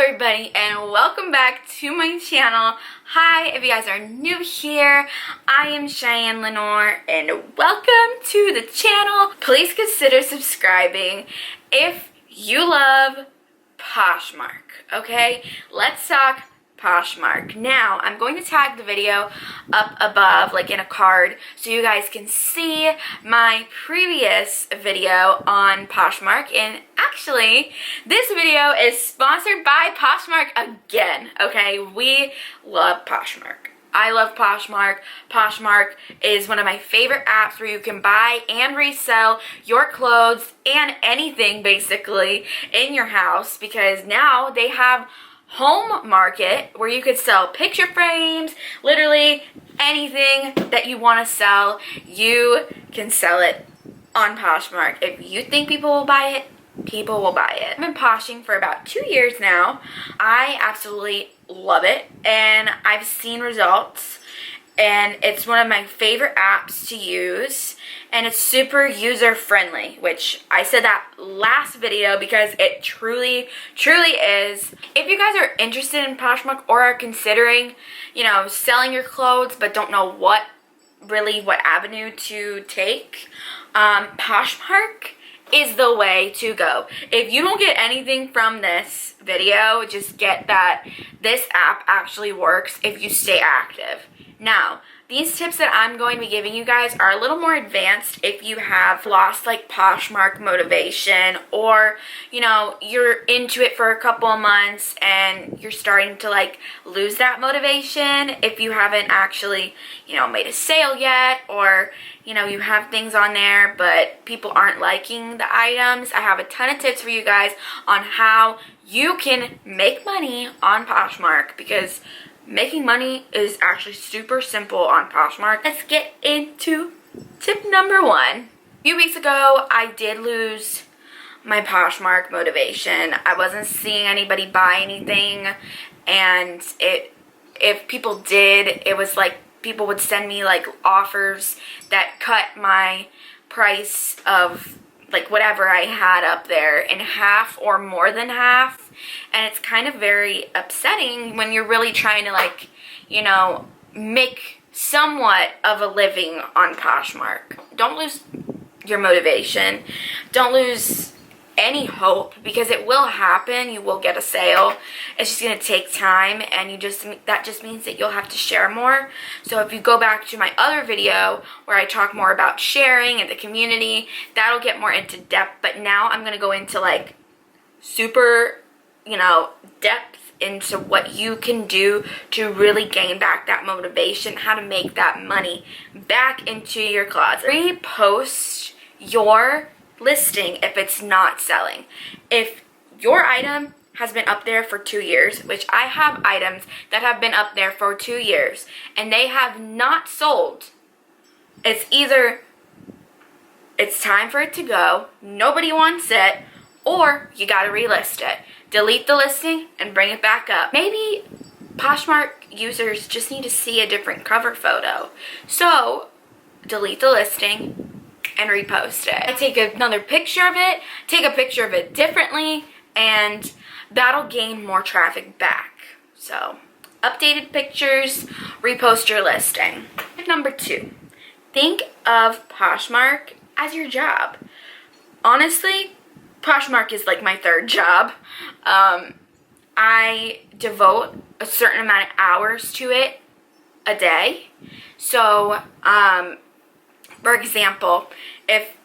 everybody, and welcome back to my channel. Hi, if you guys are new here, I am Cheyenneolson, and welcome to the channel. Please consider subscribing if you love Poshmark, okay? Let's talk Poshmark. Now, I'm going to tag the video up above, like in a card, so you guys can see my previous video on Poshmark. And actually, this video is sponsored by Poshmark again, okay? We love Poshmark. I love Poshmark. Poshmark is one of my favorite apps where you can buy and resell your clothes and anything basically in your house, because now they have home market where you could sell picture frames, literally anything that you want to sell, you can sell it on Poshmark. If you think people will buy it, people will buy it. I've been poshing for about 2 years now. I absolutely love it, and I've seen results, and it's one of my favorite apps to use, and it's super user friendly, which I said that last video because it truly is. If you guys are interested in Poshmark or are considering, you know, selling your clothes but don't know what avenue to take, Poshmark is the way to go. If you don't get anything from this video, just get that this app actually works if you stay active. Now, these tips that I'm going to be giving you guys are a little more advanced if you have lost like Poshmark motivation, or you know, you're into it for a couple of months and you're starting to like lose that motivation if you haven't actually, you know, made a sale yet, or you know, you have things on there but people aren't liking the items. I have a ton of tips for you guys on how you can make money on Poshmark, because making money is actually super simple on Poshmark. Let's get into tip number 1. A few weeks ago, I did lose my Poshmark motivation. I wasn't seeing anybody buy anything, and if people did, it was like people would send me like offers that cut my price of like whatever I had up there in half or more than half, and it's kind of very upsetting when you're really trying to, like, you know, make somewhat of a living on Poshmark. Don't lose your motivation. Don't lose any hope, because it will happen. You will get a sale. It's just going to take time, and that just means that you'll have to share more. So if you go back to my other video where I talk more about sharing and the community, that'll get more into depth. But now I'm going to go into like super, you know, depth into what you can do to really gain back that motivation, how to make that money back into your closet. Repost your listing if it's not selling. If your item has been up there for 2 years, which I have items that have been up there for 2 years and they have not sold, it's either it's time for it to go, nobody wants it, or you gotta relist it. Delete the listing and bring it back up. Maybe Poshmark users just need to see a different cover photo, so delete the listing and repost it. I take another picture of it, take a picture of it differently, and that'll gain more traffic back. So, updated pictures, repost your listing. Number 2, think of Poshmark as your job. Honestly, Poshmark is like my 3rd job. I devote a certain amount of hours to it a day. So, for example, if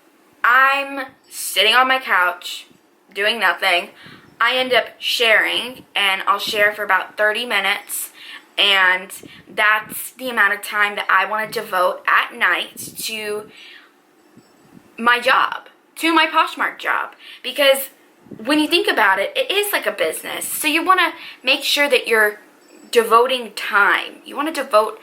I'm sitting on my couch doing nothing, I end up sharing, and I'll share for about 30 minutes, and that's the amount of time that I want to devote at night to my job, to my Poshmark job. Because when you think about it, it is like a business, so you want to make sure that you're devoting time. You want to devote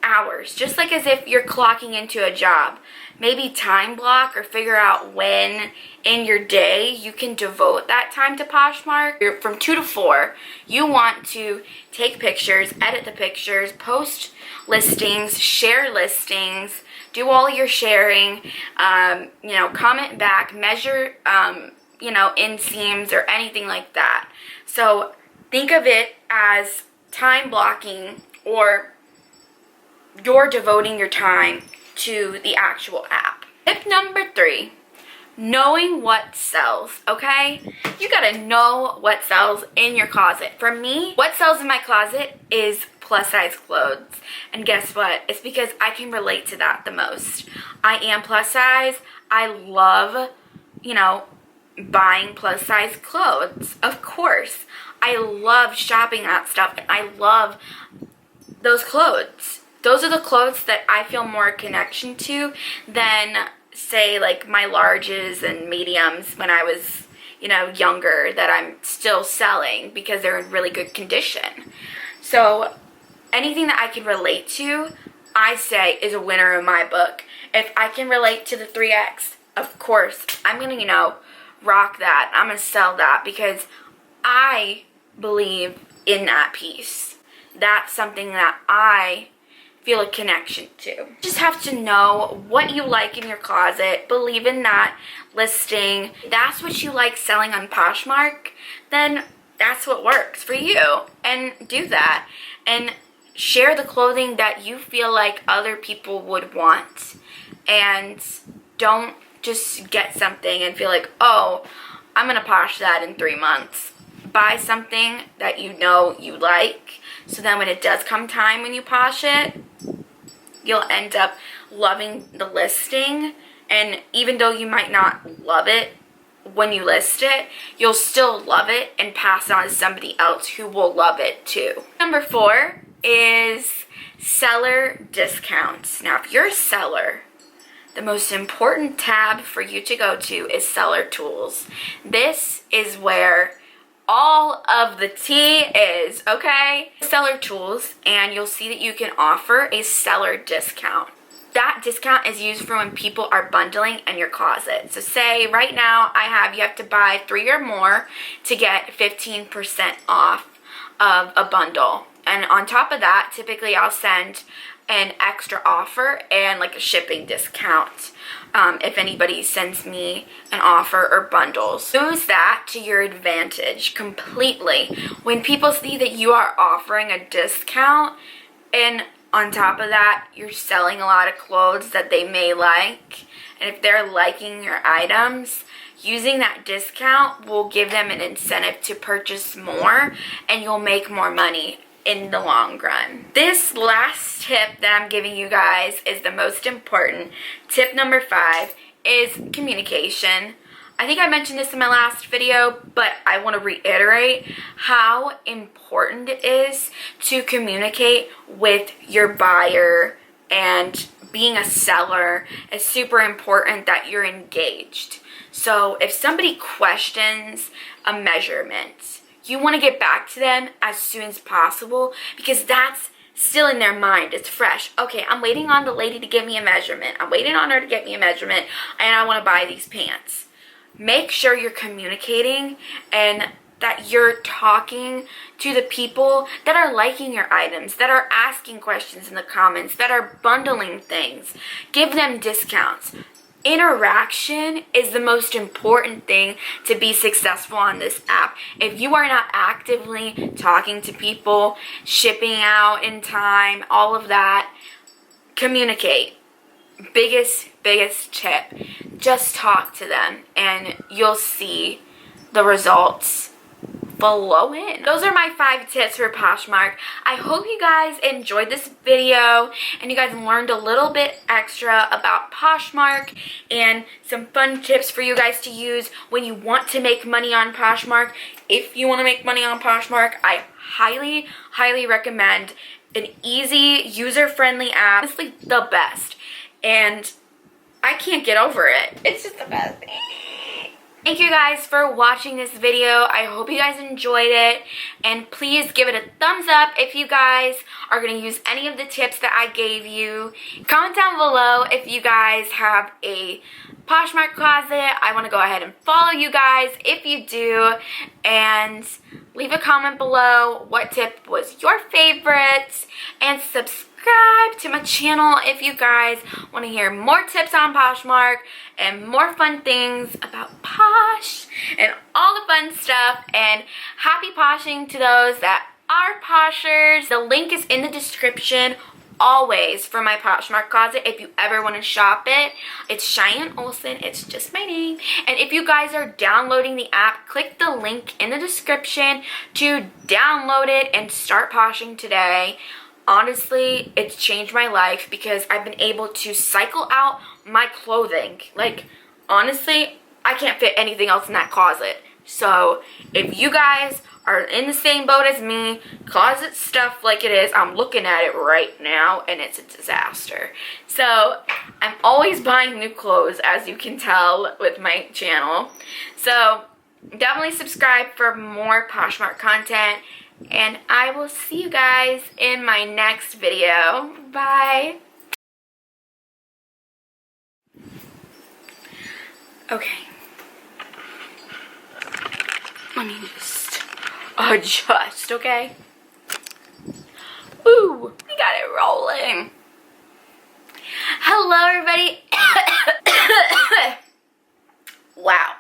hours, just like as if you're clocking into a job. Maybe time block or figure out when in your day you can devote that time to Poshmark. From 2 to 4, you want to take pictures, edit the pictures, post listings, share listings, do all your sharing, you know, comment back, measure, you know, inseams or anything like that. So think of it as time blocking, or you're devoting your time to the actual app. Tip number 3, knowing what sells, okay? You gotta know what sells in your closet. For me, what sells in my closet is plus size clothes. And guess what? It's because I can relate to that the most. I am plus size. I love, buying plus size clothes. Of course. I love shopping that stuff. And I love those clothes. Those are the clothes that I feel more connection to than, say, like my larges and mediums when I was, younger, that I'm still selling because they're in really good condition. So anything that I can relate to, I say, is a winner in my book. If I can relate to the 3X, of course, I'm going to, rock that. I'm going to sell that because I believe in that piece. That's something that I feel a connection to. You just have to know what you like in your closet, believe in that listing. If that's what you like selling on Poshmark, then that's what works for you, and do that. And share the clothing that you feel like other people would want, and don't just get something and feel like, oh, I'm gonna posh that in 3 months. Buy something that you know you like, so then when it does come time when you posh it, you'll end up loving the listing. And even though you might not love it when you list it, you'll still love it and pass it on to somebody else who will love it too. Number 4 is seller discounts. Now, if you're a seller, the most important tab for you to go to is seller tools. This is where all of the tea is, okay? Seller tools, and you'll see that you can offer a seller discount. That discount is used for when people are bundling in your closet. So say right now you have to buy 3 or more to get 15% off of a bundle. And on top of that, typically I'll send an extra offer and like a shipping discount if anybody sends me an offer or bundles. Use that to your advantage completely. When people see that you are offering a discount, and on top of that, you're selling a lot of clothes that they may like, and if they're liking your items, using that discount will give them an incentive to purchase more, and you'll make more money in the long run. This last tip that I'm giving you guys is the most important. Tip number 5 is communication. I think I mentioned this in my last video, but I want to reiterate how important it is to communicate with your buyer, and being a seller is super important that you're engaged. So if somebody questions a measurement, you want to get back to them as soon as possible, because that's still in their mind. It's fresh. Okay, I'm waiting on the lady to give me a measurement. I'm waiting on her to get me a measurement, and I want to buy these pants. Make sure you're communicating and that you're talking to the people that are liking your items, that are asking questions in the comments, that are bundling things. Give them discounts. Interaction is the most important thing to be successful on this app. If you are not actively talking to people, shipping out in time, all of that, communicate. Biggest tip. Just talk to them and you'll see the results below in. Those are my 5 tips for Poshmark. I hope you guys enjoyed this video and you guys learned a little bit extra about Poshmark and some fun tips for you guys to use when you want to make money on Poshmark. If you want to make money on Poshmark, I highly recommend an easy, user-friendly app. Honestly, the best. And I can't get over it. It's just the best. Thank you guys for watching this video. I hope you guys enjoyed it. And please give it a thumbs up if you guys are going to use any of the tips that I gave you. Comment down below if you guys have a Poshmark closet. I want to go ahead and follow you guys if you do. And leave a comment below what tip was your favorite. And subscribe subscribe to my channel if you guys want to hear more tips on Poshmark and more fun things about Posh and all the fun stuff. And happy poshing to those that are poshers. The link is in the description always for my Poshmark closet if you ever want to shop it. It's Cheyenneolson. It's just my name. And if you guys are downloading the app, click the link in the description to download it and start poshing today. Honestly, it's changed my life because I've been able to cycle out my clothing. Like, honestly, I can't fit anything else in that closet. So if you guys are in the same boat as me, closet stuff like it is, I'm looking at it right now and it's a disaster. So I'm always buying new clothes, as you can tell with my channel. So definitely subscribe for more Poshmark content, and I will see you guys in my next video. Bye. Okay. Let me just adjust, okay? Ooh, we got it rolling. Hello, everybody. Wow.